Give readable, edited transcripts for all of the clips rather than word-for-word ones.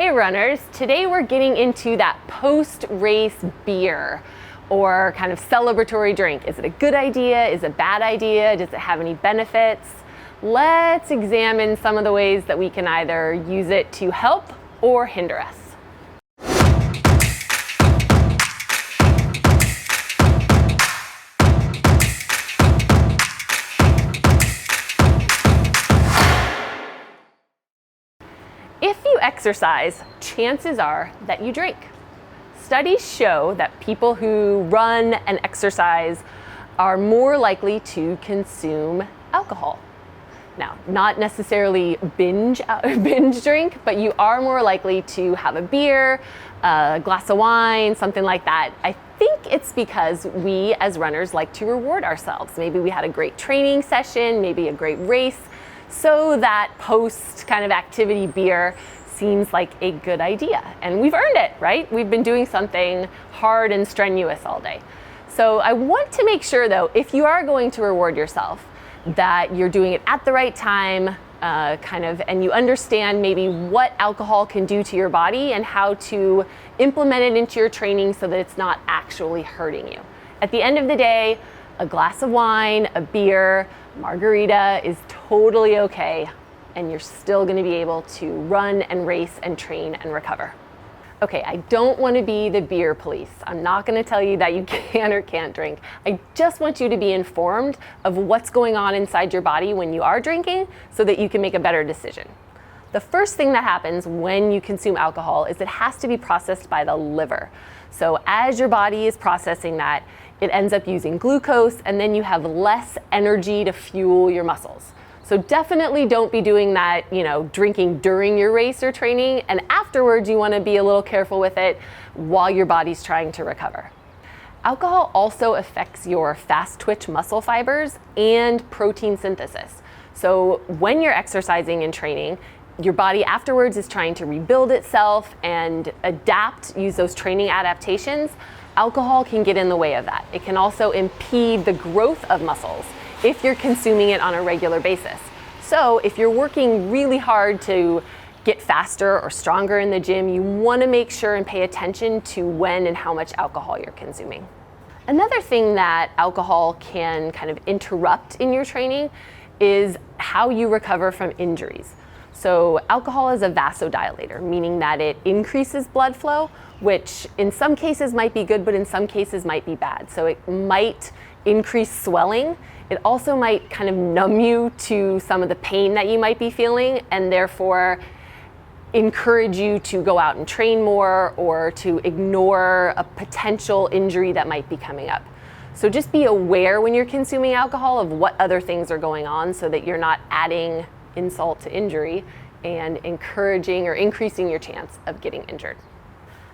Hey runners, today we're getting into that post-race beer or kind of celebratory drink. Is it a good idea? Is it a bad idea? Does it have any benefits? Let's examine some of the ways that we can either use it to help or hinder us. If you exercise, chances are that you drink. Studies show that people who run and exercise are more likely to consume alcohol. Now, not necessarily binge drink, but you are more likely to have a beer, a glass of wine, something like that. I think it's because we as runners like to reward ourselves. Maybe we had a great training session, maybe a great race, so that post kind of activity beer seems like a good idea. And we've earned it, right? We've been doing something hard and strenuous all day. So I want to make sure though, if you are going to reward yourself, that you're doing it at the right time, and you understand maybe what alcohol can do to your body and how to implement it into your training so that it's not actually hurting you. At the end of the day, a glass of wine, a beer, margarita is totally okay, and you're still going to be able to run and race and train and recover. Okay, I don't want to be the beer police. I'm not going to tell you that you can or can't drink. I just want you to be informed of what's going on inside your body when you are drinking so that you can make a better decision. The first thing that happens when you consume alcohol is it has to be processed by the liver. So as your body is processing that, it ends up using glucose, and then you have less energy to fuel your muscles. So definitely don't be doing that, drinking during your race or training, and afterwards you want to be a little careful with it while your body's trying to recover. Alcohol also affects your fast twitch muscle fibers and protein synthesis. So when you're exercising and training, your body afterwards is trying to rebuild itself and use those training adaptations. Alcohol can get in the way of that. It can also impede the growth of muscles if you're consuming it on a regular basis. So if you're working really hard to get faster or stronger in the gym, you want to make sure and pay attention to when and how much alcohol you're consuming. Another thing that alcohol can kind of interrupt in your training is how you recover from injuries. So alcohol is a vasodilator, meaning that it increases blood flow, which in some cases might be good, but in some cases might be bad. So it might increase swelling. It also might kind of numb you to some of the pain that you might be feeling, and therefore encourage you to go out and train more or to ignore a potential injury that might be coming up. So just be aware when you're consuming alcohol of what other things are going on so that you're not adding insult to injury and encouraging or increasing your chance of getting injured.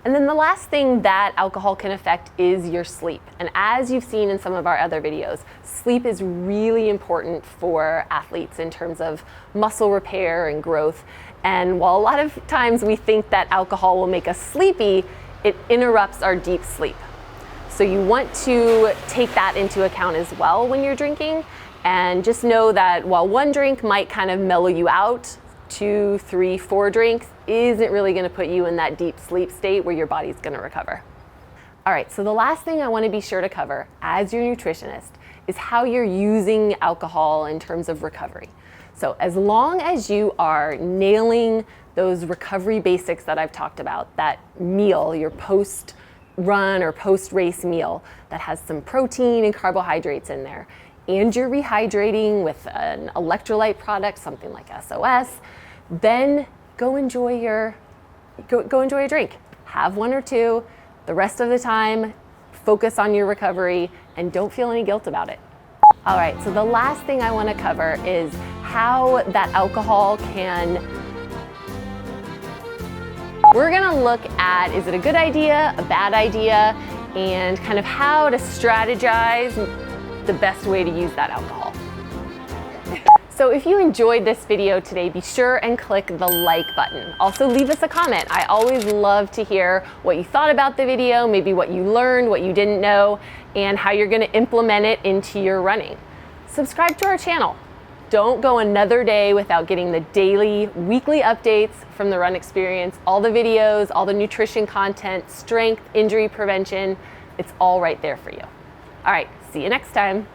And then the last thing that alcohol can affect is your sleep. And as you've seen in some of our other videos, sleep is really important for athletes in terms of muscle repair and growth. And while a lot of times we think that alcohol will make us sleepy, it interrupts our deep sleep. So you want to take that into account as well when you're drinking. And just know that while one drink might kind of mellow you out, 2, 3, 4 drinks isn't really going to put you in that deep sleep state where your body's going to recover. All right, so the last thing I want to be sure to cover as your nutritionist is how you're using alcohol in terms of recovery. So as long as you are nailing those recovery basics that I've talked about, that meal, your post-run or post-race meal that has some protein and carbohydrates in there, and you're rehydrating with an electrolyte product, something like SOS, then go enjoy a drink. Have 1 or 2. The rest of the time, focus on your recovery and don't feel any guilt about it. All right, so the last thing I want to cover is how that alcohol we're going to look at, is it a good idea, a bad idea, and kind of how to strategize the best way to use that alcohol. So if you enjoyed this video today, be sure and click the like button. Also leave us a comment. I always love to hear what you thought about the video, maybe what you learned, what you didn't know, and how you're going to implement it into your running. Subscribe to our channel. Don't go another day without getting the daily, weekly updates from the Run Experience, all the videos, all the nutrition content, strength, injury prevention. It's all right there for you. All right, see you next time.